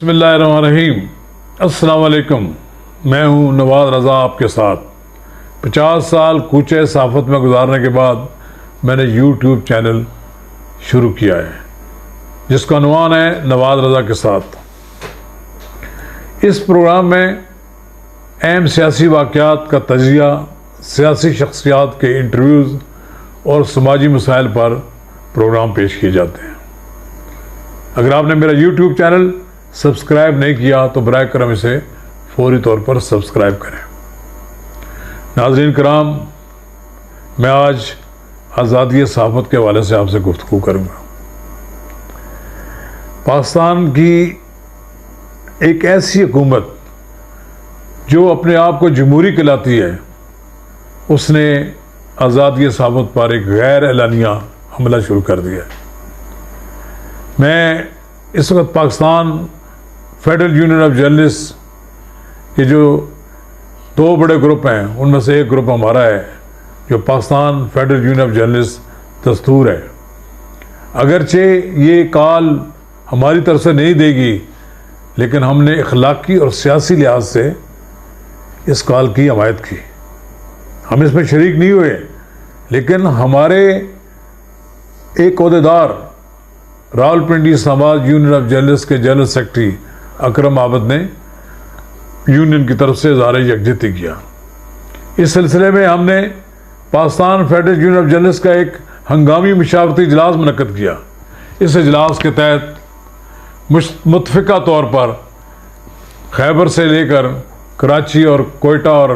بسم اللہ الرحمن الرحیم۔ السلام علیکم، میں ہوں نواز رضا آپ کے ساتھ۔ 50 سال کوچے صحافت میں گزارنے کے بعد میں نے یوٹیوب چینل شروع کیا ہے جس کا عنوان ہے نواز رضا کے ساتھ۔ اس پروگرام میں اہم سیاسی واقعات کا تجزیہ، سیاسی شخصیات کے انٹرویوز اور سماجی مسائل پر پروگرام پیش کیے جاتے ہیں۔ اگر آپ نے میرا یوٹیوب چینل سبسکرائب نہیں کیا تو براہ کرم اسے فوری طور پر سبسکرائب کریں۔ ناظرین کرام، میں آج آزادی صحافت کے حوالے سے آپ سے گفتگو کروں گا۔ پاکستان کی ایک ایسی حکومت جو اپنے آپ کو جمہوری کہلاتی ہے، اس نے آزادی صحافت پر ایک غیر اعلانیہ حملہ شروع کر دیا ہے۔ میں اس وقت Pakistan federal union of journalist کے جو دو بڑے گروپ ہیں، ان میں سے ایک گروپ ہمارا ہے جو Pakistan federal union of journalist دستور ہے۔ اگرچہ یہ کال ہماری طرف سے نہیں دے گی، لیکن ہم نے اخلاقی اور سیاسی لحاظ سے اس کال کی حمایت کی۔ ہم اس میں شریک نہیں ہوئے، لیکن ہمارے ایک عہدیدار راولپنڈی اسلام آباد یونین آف جرنلسٹ کے جنرل سیکرٹری اکرم عابد نے یونین کی طرف سے اظہار یکجہتی کیا۔ اس سلسلے میں ہم نے Pakistan federal union of journalist کا ایک ہنگامی مشاورتی اجلاس منعقد کیا۔ اس اجلاس کے تحت متفقہ طور پر خیبر سے لے کر کراچی اور کوئٹہ اور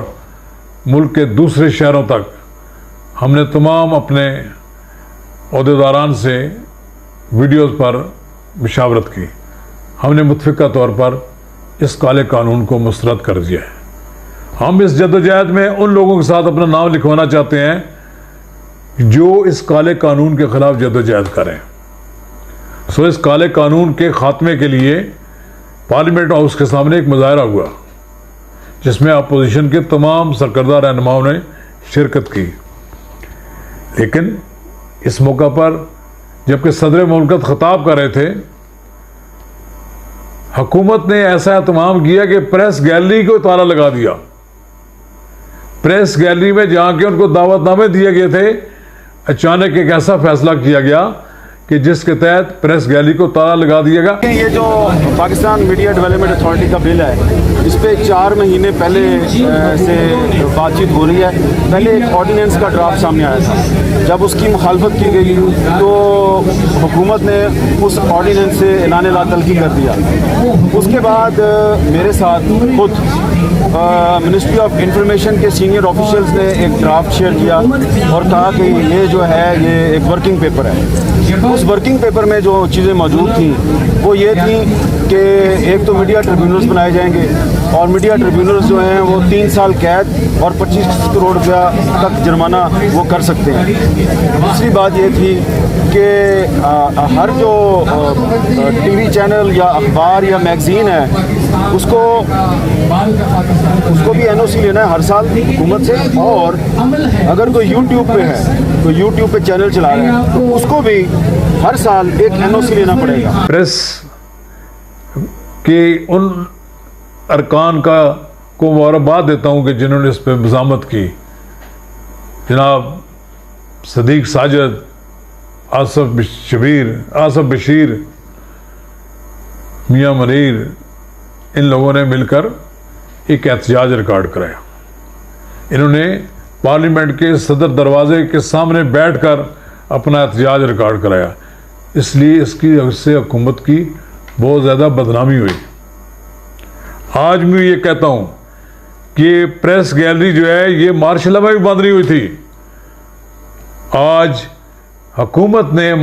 ملک کے دوسرے شہروں تک ہم نے تمام اپنے عہدیداران سے ویڈیوز پر مشاورت کی۔ ہم نے متفقہ طور پر اس کالے قانون کو مسترد کر دیا ہے۔ ہم اس جدوجہد میں ان لوگوں کے ساتھ اپنا نام لکھوانا چاہتے ہیں جو اس کالے قانون کے خلاف جدوجہد کریں۔ اس کالے قانون کے خاتمے کے لیے پارلیمنٹ ہاؤس کے سامنے ایک مظاہرہ ہوا جس میں اپوزیشن کے تمام سرکردہ رہنماؤں نے شرکت کی، لیکن اس موقع پر جبکہ صدر مملکت خطاب کر رہے تھے، حکومت نے ایسا اہتمام کیا کہ پریس گیلری کو تالا لگا دیا۔ پریس گیلری میں جہاں کے ان کو دعوت نامے دیے گئے تھے، اچانک ایک ایسا فیصلہ کیا گیا کہ جس کے تحت پریس گیلری کو تالا لگا دیا گیا۔ یہ جو پاکستان میڈیا ڈیولپمنٹ اتھارٹی کا بل ہے، اس پہ 4 مہینے پہلے سے بات چیت ہو رہی ہے۔ پہلے ایک آرڈیننس کا ڈرافٹ سامنے آیا تھا، جب اس کی مخالفت کی گئی تو حکومت نے اس آرڈیننس سے اعلان لا تلقی کر دیا۔ اس کے بعد میرے ساتھ خود منسٹری آف انفارمیشن کے سینئر آفیشلز نے ایک ڈرافٹ شیئر کیا اور کہا کہ یہ جو ہے یہ ایک ورکنگ پیپر ہے۔ اس ورکنگ پیپر میں جو چیزیں موجود تھیں وہ یہ تھیں کہ ایک تو میڈیا ٹریبیونلز بنائے جائیں گے، اور میڈیا ٹریبیونلز جو ہیں وہ 3 سال قید اور 25 کروڑ روپیہ تک جرمانہ وہ کر سکتے ہیں۔ دوسری بات یہ تھی کہ ہر جو ٹی وی چینل یا اخبار یا میگزین ہے اس کو بھی NOC لینا ہے ہر سال حکومت سے، اور اگر کوئی یوٹیوب پہ ہے، کوئی یوٹیوب پہ چینل چلا رہا ہے تو اس کو بھی ہر سال ایک NOC لینا پڑے گا۔ پریس کے ان ارکان کو مبارکباد دیتا ہوں کہ جنہوں نے اس پہ مزاحمت کی، جناب صدیق ساجد، آصف بشیر، میاں منیر، ان لوگوں نے مل کر ایک احتجاج ریکارڈ کرایا۔ انہوں نے پارلیمنٹ کے صدر دروازے کے سامنے بیٹھ کر اپنا احتجاج ریکارڈ کرایا۔ اس لیے اس سے حکومت کی بہت زیادہ بدنامی ہوئی۔ آج میں یہ کہتا ہوں کہ پریس گیلری جو ہے یہ مارشل لا میں بھی بند نہیں ہوئی تھی۔ آج حکومت نے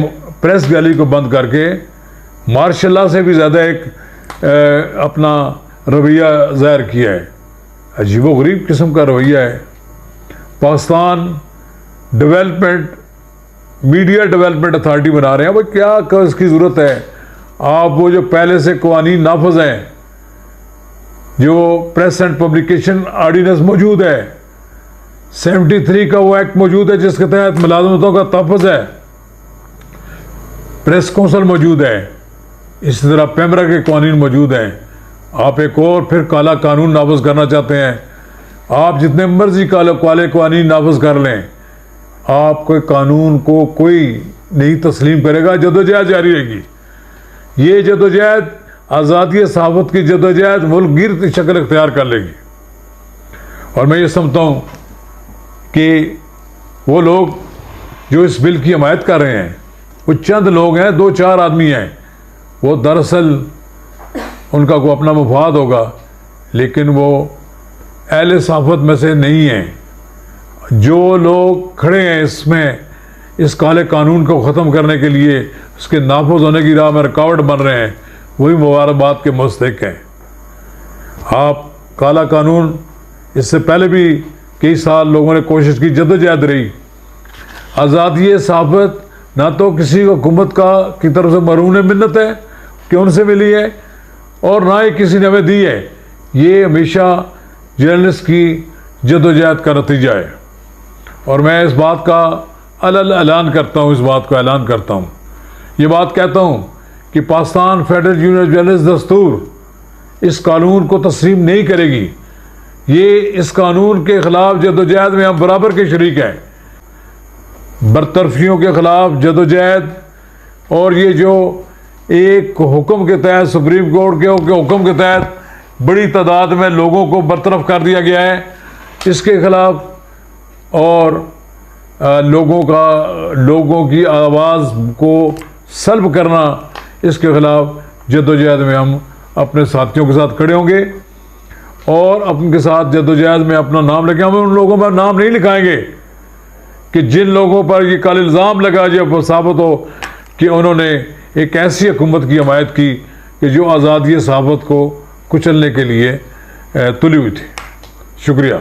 پریس گیلری کو بند کر کے مارشل لا سے بھی زیادہ ایک اپنا رویہ ظاہر کیا ہے۔ عجیب و غریب قسم کا رویہ ہے۔ پاکستان میڈیا ڈیولپمنٹ اتھارٹی بنا رہے ہیں، وہ کیا اس کی ضرورت ہے؟ آپ وہ جو پہلے سے قوانین نافذ ہیں، جو پریس اینڈ پبلیکیشن آرڈیننس موجود ہے، 73 کا وہ ایکٹ موجود ہے جس کے تحت ملازمتوں کا تحفظ ہے، پریس کونسل موجود ہے، اسی طرح پیمرا کے قوانین موجود ہیں. آپ ایک اور پھر کالا قانون نافذ کرنا چاہتے ہیں. آپ جتنے مرضی کالے قوانین نافذ کر لیں, آپ کے قانون کو کوئی نہیں تسلیم کرے گا. جدوجہد جاری رہے گی. یہ جدوجہد آزادی صحافت کی جدوجہد ملک گیر شکل اختیار کر لے گی. اور میں یہ سمجھتا ہوں کہ وہ لوگ جو اس بل کی حمایت کر رہے ہیں وہ چند لوگ ہیں, 2-4 آدمی ہیں. وہ دراصل ان کا کوئی اپنا مفاد ہوگا, لیکن وہ اہل صحافت میں سے نہیں ہیں. جو لوگ کھڑے ہیں اس میں اس کالے قانون کو ختم کرنے کے لیے, اس کے نافذ ہونے کی راہ میں رکاوٹ بن رہے ہیں, وہی مبارکباد کے مستحق ہیں. آپ کالا قانون اس سے پہلے بھی کئی سال لوگوں نے کوشش کی, جدوجہد رہی. آزادی صحافت نہ تو کسی حکومت کی طرف سے مرہون منت ہے کہ ان سے ملی ہے, اور نہ ہی کسی نے ہمیں دی ہے. یہ ہمیشہ جرنلسٹ کی جدوجہد کا نتیجہ ہے. اور میں اس بات کا اعلان کرتا ہوں, یہ بات کہتا ہوں کہ پاکستان فیڈرل یونین جرنلسٹ دستور اس قانون کو تسلیم نہیں کرے گی. یہ اس قانون کے خلاف جدوجہد میں ہم برابر کے شریک ہیں. برطرفیوں کے خلاف جدوجہد, اور یہ جو ایک حکم کے تحت سپریم کورٹ کے حکم کے تحت بڑی تعداد میں لوگوں کو برطرف کر دیا گیا ہے, اس کے خلاف, اور لوگوں کی آواز کو سلب کرنا, اس کے خلاف جدوجہد میں ہم اپنے ساتھیوں کے ساتھ کھڑے ہوں گے. اور اپن کے ساتھ جدوجہد میں اپنا نام لکھیں. ہم ان لوگوں پر نام نہیں لکھائیں گے کہ جن لوگوں پر یہ کالے الزام لگا جب ثابت ہو کہ انہوں نے ایک ایسی حکومت کی حمایت کی کہ جو آزادی صحافت کو کچلنے کے لیے تلی ہوئی تھی. شکریہ.